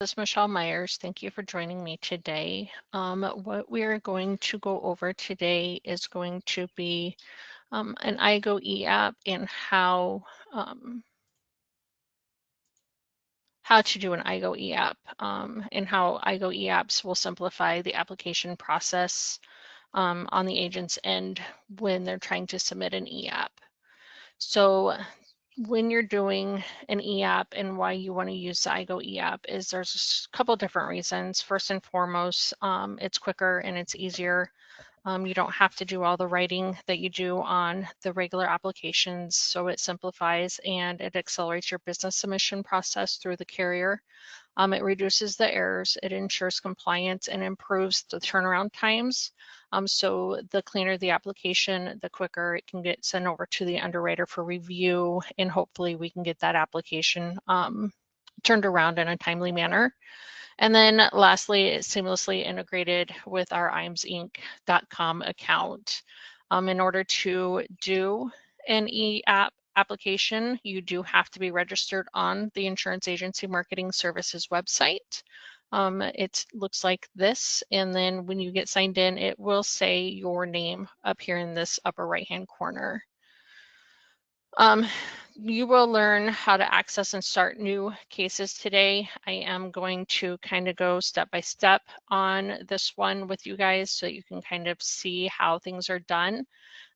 This is Michele Myers. Thank you for joining me today. What we are going to go over today is going to be an iGo eApp and how to do an iGo eApp and how iGo eApps will simplify the application process on the agent's end when they're trying to submit an eApp. So when you're doing an eApp and why you want to use the iGo eApp is there's a couple different reasons. First and foremost, it's quicker and it's easier. You don't have to do all the writing that you do on the regular applications, so it simplifies and it accelerates your business submission process through the carrier. It reduces the errors, it ensures compliance, and improves the turnaround times. So the cleaner the application, the quicker it can get sent over to the underwriter for review, and hopefully we can get that application turned around in a timely manner. And then lastly, it's seamlessly integrated with our imsinc.com account. In order to do an eApp application, you do have to be registered on the Insurance Agency Marketing Services website. It looks like this, and then when you get signed in, it will say your name up here in this upper right-hand corner. You will learn how to access and start new cases today. I am going to kind of go step by step on this one with you guys so you can kind of see how things are done.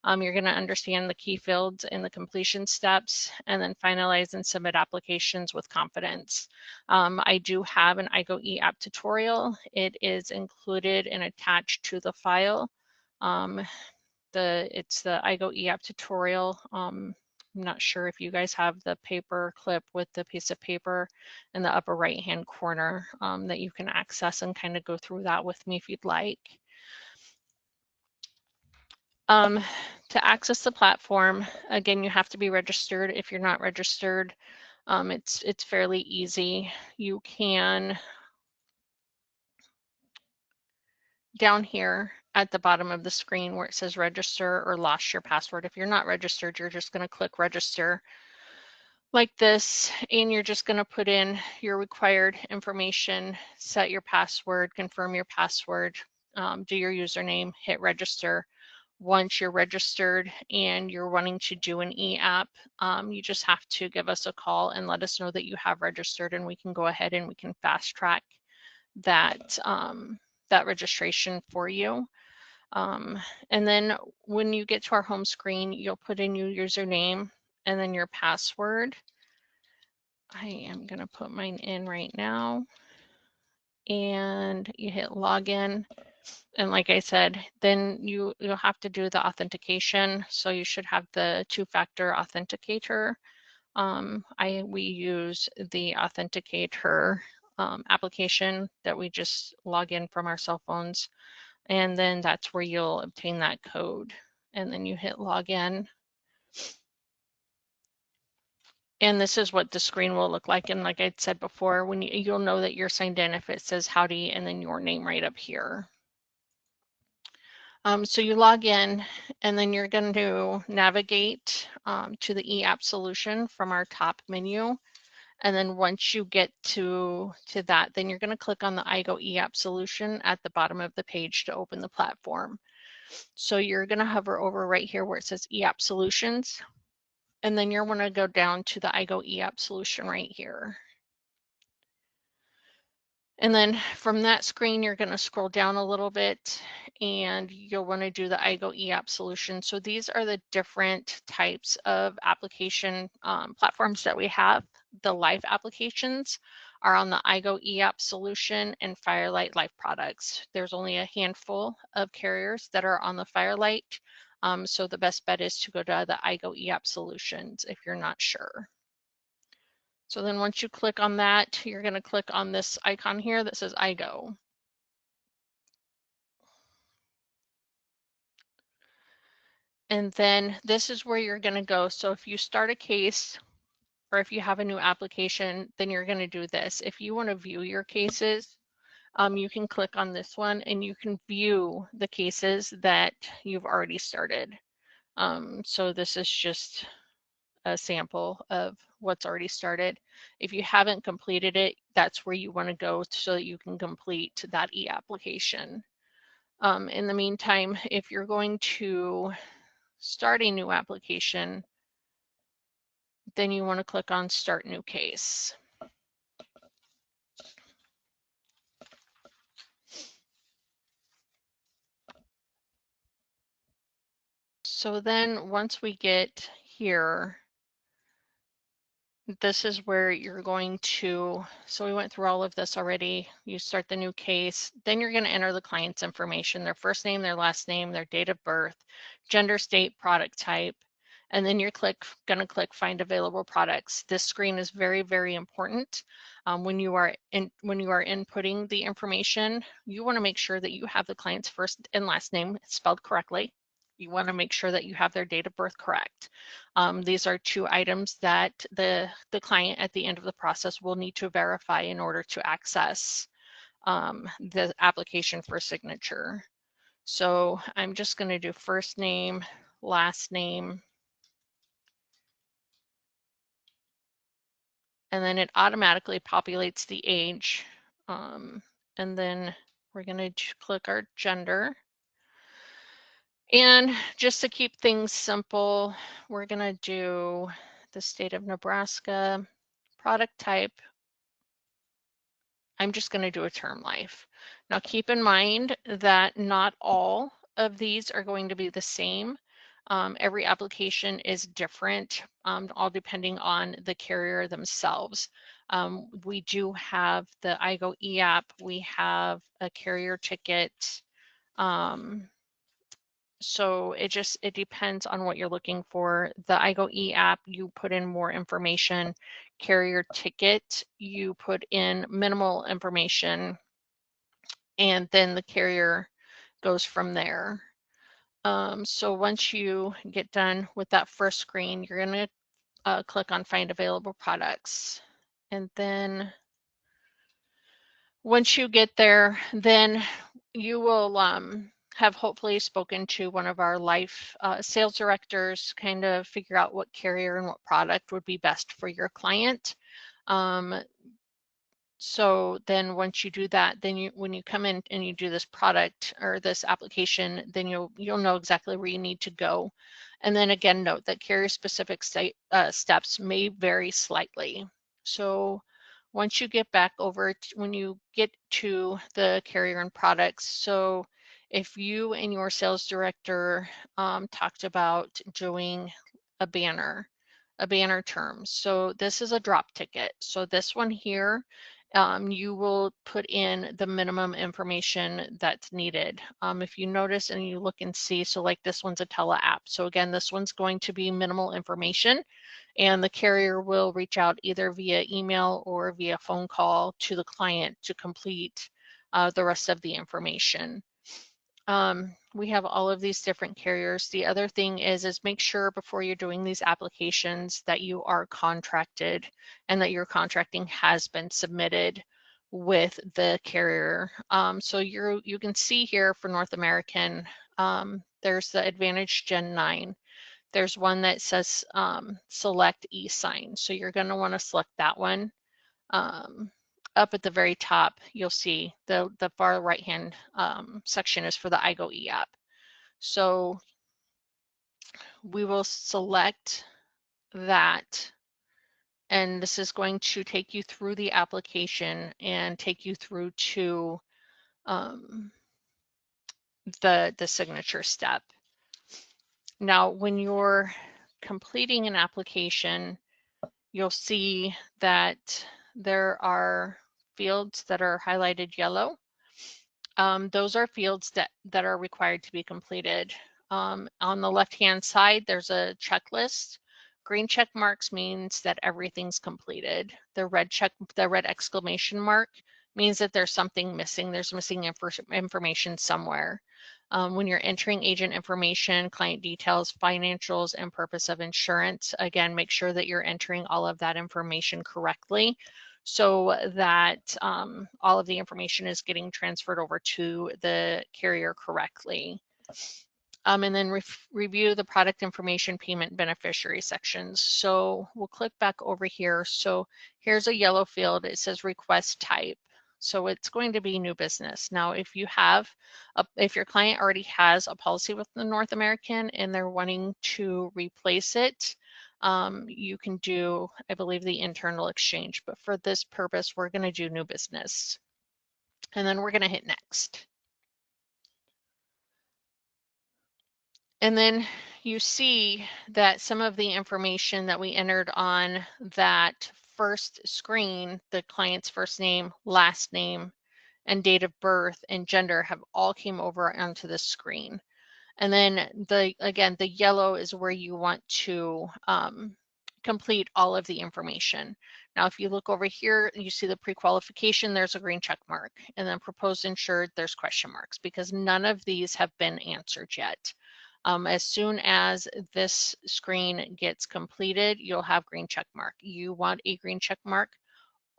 You're going to understand the key fields and the completion steps, and then finalize and submit applications with confidence. I do have an iGo eApp tutorial. It is included and attached to the file. It's the iGo eApp tutorial. I'm not sure if you guys have the paper clip with the piece of paper in the upper right hand corner that you can access and kind of go through that with me if you'd like. To access the platform, again, you have to be registered. If you're not registered, it's fairly easy. You can, down here at the bottom of the screen where it says register or lost your password, if you're not registered, you're just going to click register like this, and you're just going to put in your required information, set your password, confirm your password, do your username, hit register. Once you're registered and you're wanting to do an eApp, you just have to give us a call and let us know that you have registered, and we can go ahead and we can fast track that, that registration for you. And then when you get to our home screen, you'll put in your username and then your password. I am going to put mine in right now. And you hit login. And like I said, then you'll have to do the authentication. So you should have the two-factor authenticator. We use the authenticator application that we just log in from our cell phones. And then that's where you'll obtain that code. And then you hit login. And this is what the screen will look like. And like I said before, when you'll know that you're signed in if it says howdy and then your name right up here. So you log in, and then you're going to navigate to the eApp solution from our top menu. And then once you get to that, then you're going to click on the iGo eApp solution at the bottom of the page to open the platform. So you're going to hover over right here where it says eApp solutions. And then you're going to go down to the iGo eApp solution right here. And then from that screen, you're going to scroll down a little bit and you'll want to do the iGo eApp solution. So these are the different types of application platforms that we have. The life applications are on the iGo eApp solution and Firelight Life products. There's only a handful of carriers that are on the Firelight. So the best bet is to go to the iGo eApp solutions if you're not sure. So then once you click on that, you're going to click on this icon here that says iGo. And then this is where you're going to go. So if you start a case or if you have a new application, then you're going to do this. If you want to view your cases, you can click on this one and you can view the cases that you've already started. So this is just a sample of what's already started. If you haven't completed it, that's where you want to go so that you can complete that e-application. In the meantime, if you're going to start a new application, then you want to click on Start New Case. So then once we get here, this is where you're going to, so we went through all of this already. You start the new case, then you're going to enter the client's information, their first name, their last name, their date of birth, gender, state, product type, and then you're going to click Find Available Products. This screen is very, very important. When you are inputting the information, you want to make sure that you have the client's first and last name spelled correctly. You want to make sure that you have their date of birth correct. These are two items that the client at the end of the process will need to verify in order to access the application for signature. So I'm just going to do first name, last name, and then it automatically populates the age. And then we're going to click our gender. And just to keep things simple, we're going to do the state of Nebraska, product type. I'm just going to do a term life. Now keep in mind that not all of these are going to be the same. Every application is different, all depending on the carrier themselves. We do have the iGo eApp, we have a carrier ticket. So it depends on what you're looking for. The iGo eApp, you put in more information. Carrier ticket, you put in minimal information, and then the carrier goes from there. So once you get done with that first screen, you're going to click on Find Available Products. And then once you get there, then you will have hopefully spoken to one of our life sales directors, kind of figure out what carrier and what product would be best for your client. So then once you do that, then when you come in and you do this product or this application, then you'll know exactly where you need to go. And then again, note that carrier specific steps may vary slightly. So once you get back over when you get to the carrier and products, so if you and your sales director talked about doing a banner term, so this is a drop ticket. So this one here, you will put in the minimum information that's needed. If you notice and you look and see, so like this one's a tele app. So again, this one's going to be minimal information, and the carrier will reach out either via email or via phone call to the client to complete the rest of the information. We have all of these different carriers. The other thing is make sure before you're doing these applications that you are contracted and that your contracting has been submitted with the carrier. So you can see here for North American, there's the Advantage Gen 9. There's one that says select e-sign. So you're going to want to select that one. Up at the very top, you'll see the far right hand section is for the iGo eApp. So we will select that, and this is going to take you through the application and take you through to the signature step. Now, when you're completing an application, you'll see that there are fields that are highlighted yellow. Those are fields that are required to be completed. On the left-hand side, there's a checklist. Green check marks means that everything's completed. The red exclamation mark means that there's something missing. There's missing information somewhere. When you're entering agent information, client details, financials, and purpose of insurance, again, make sure that you're entering all of that information correctly, so that all of the information is getting transferred over to the carrier correctly. And then review the product information payment beneficiary sections. So we'll click back over here. So here's a yellow field. It says request type. So it's going to be new business. Now, if you have, if your client already has a policy with the North American and they're wanting to replace it, you can do, I believe, the internal exchange. But for this purpose, we're going to do new business. And then we're going to hit next. And then you see that some of the information that we entered on that first screen, the client's first name, last name, and date of birth and gender have all came over onto the screen. And then again, the yellow is where you want to complete all of the information. Now, if you look over here, you see the pre-qualification, there's a green check mark, and then proposed insured, there's question marks because none of these have been answered yet. As soon as this screen gets completed, you'll have green check mark. You want a green check mark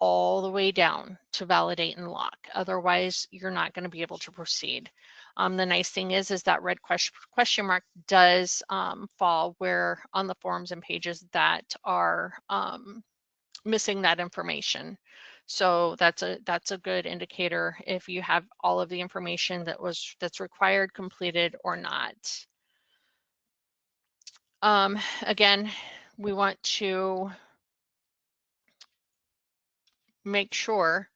all the way down to validate and lock. Otherwise, you're not going to be able to proceed. The nice thing is that red question mark does fall where on the forms and pages that are missing that information. So that's a good indicator if you have all of the information that's required, completed, or not. Again, we want to make sure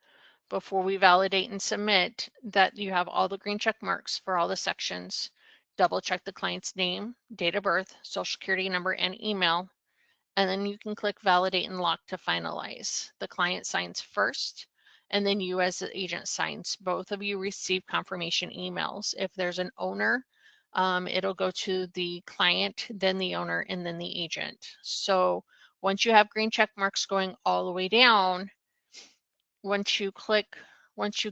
before we validate and submit that you have all the green check marks for all the sections. Double check the client's name, date of birth, social security number, and email. And then you can click validate and lock to finalize. The client signs first, and then you as the agent signs. Both of you receive confirmation emails. If there's an owner, it'll go to the client, then the owner, and then the agent. So once you have green check marks going all the way down, once you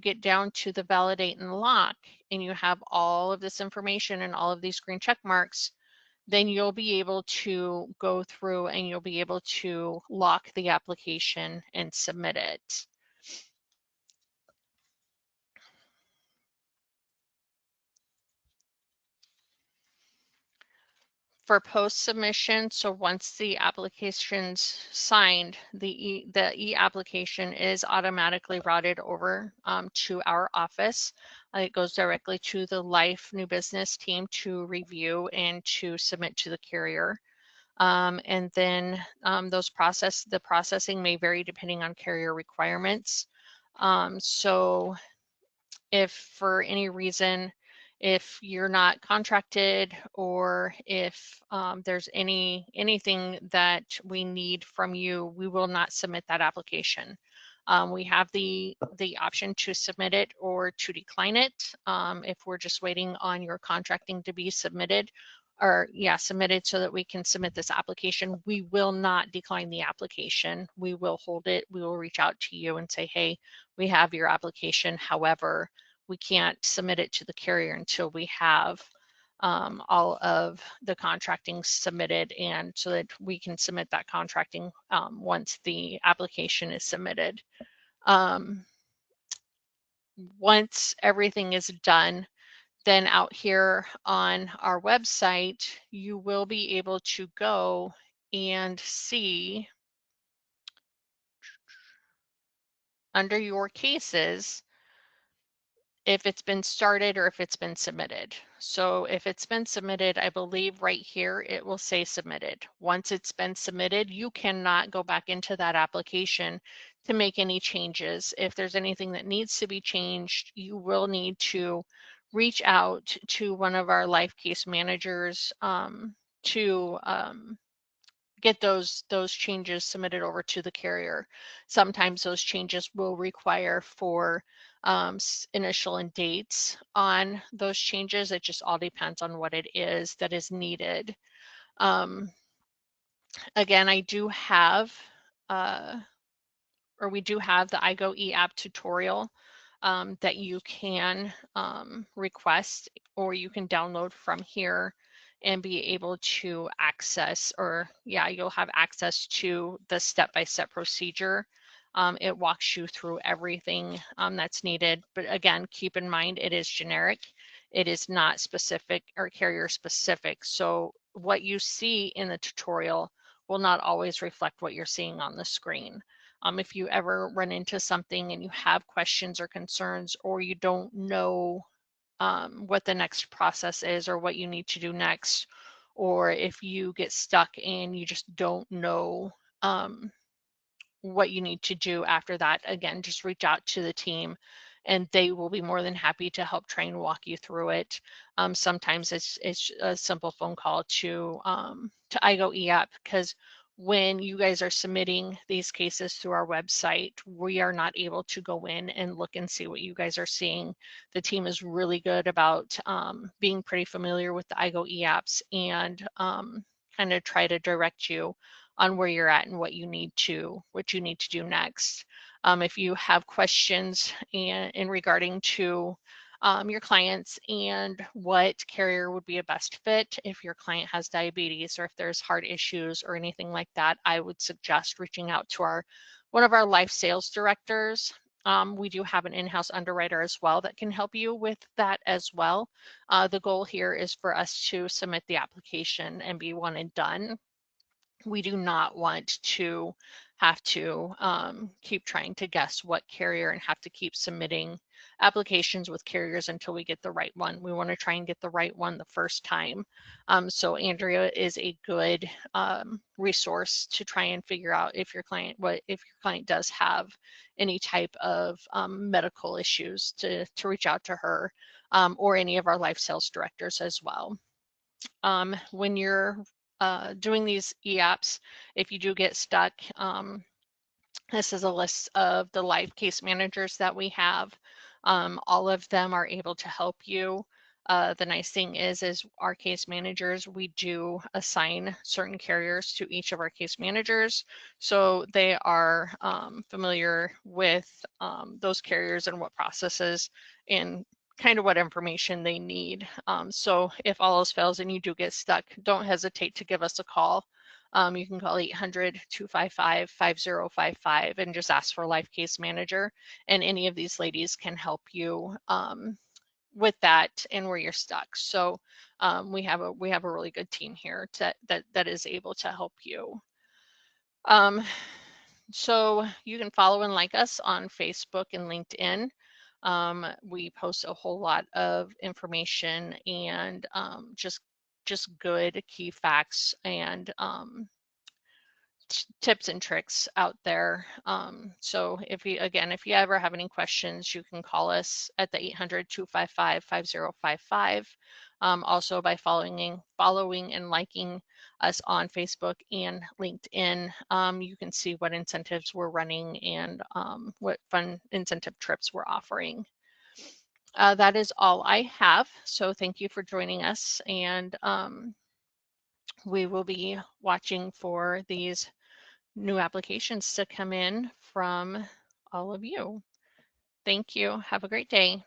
get down to the validate and lock, and you have all of this information and all of these green check marks, then you'll be able to go through and you'll be able to lock the application and submit it. For post-submission, so once the application's signed, the e-application is automatically routed over to our office. It goes directly to the life new business team to review and to submit to the carrier. And then the processing may vary depending on carrier requirements. So if for any reason, if you're not contracted or if there's anything that we need from you, we will not submit that application. We have the option to submit it or to decline it if we're just waiting on your contracting to be submitted, or submitted so that we can submit this application. We will not decline the application. We will hold it. We will reach out to you and say, hey, we have your application. However, we can't submit it to the carrier until we have all of the contracting submitted, and so that we can submit that contracting once the application is submitted. Once everything is done, then out here on our website, you will be able to go and see under your cases if it's been started or if it's been submitted. So if it's been submitted, I believe right here it will say submitted. Once it's been submitted, you cannot go back into that application to make any changes. If there's anything that needs to be changed, you will need to reach out to one of our life case managers to get those changes submitted over to the carrier. Sometimes those changes will require for initial and dates on those changes. It just all depends on what it is that is needed. Again, I do have we do have the iGo eApp tutorial that you can request, or you can download from here and be able to access, or you'll have access to the step-by-step procedure. It walks you through everything that's needed, but again, keep in mind it is generic. it is not specific or carrier specific. So what you see in the tutorial will not always reflect what you're seeing on the screen. If you ever run into something and you have questions or concerns, or you don't know what the next process is or what you need to do next, or if you get stuck and you just don't know what you need to do after that, again, just reach out to the team and they will be more than happy to help try and walk you through it. Sometimes it's a simple phone call to iGo eApp, because when you guys are submitting these cases through our website, we are not able to go in and look and see what you guys are seeing. The team is really good about being pretty familiar with the iGo eApps and kind of try to direct you on where you're at and what you need to do next. If you have questions in regarding to your clients and what carrier would be a best fit, if your client has diabetes or if there's heart issues or anything like that, I would suggest reaching out to one of our life sales directors. We do have an in-house underwriter as well that can help you with that as well. The goal here is for us to submit the application and be one and done. We do not want to have to keep trying to guess what carrier and have to keep submitting applications with carriers until we get the right one. We want to try and get the right one the first time. So Andrea is a good resource to try and figure out if your client does have any type of medical issues, to reach out to her or any of our life sales directors as well. When you're doing these eApps, if you do get stuck, this is a list of the live case managers that we have. All of them are able to help you. The nice thing is our case managers, we do assign certain carriers to each of our case managers. So they are familiar with those carriers and what processes and kind of what information they need. So if all else fails and you do get stuck, don't hesitate to give us a call. You can call 800-255-5055 and just ask for a life case manager. And any of these ladies can help you with that and where you're stuck. So we have a really good team here that is able to help you. So you can follow and like us on Facebook and LinkedIn. We post a whole lot of information and just good key facts and tips and tricks out there. So if you ever have any questions, you can call us at the 800-255-5055. Also by following and liking us on Facebook and LinkedIn, you can see what incentives we're running and what fun incentive trips we're offering. That is all I have. So thank you for joining us, and we will be watching for these new applications to come in from all of you. Thank you. Have a great day.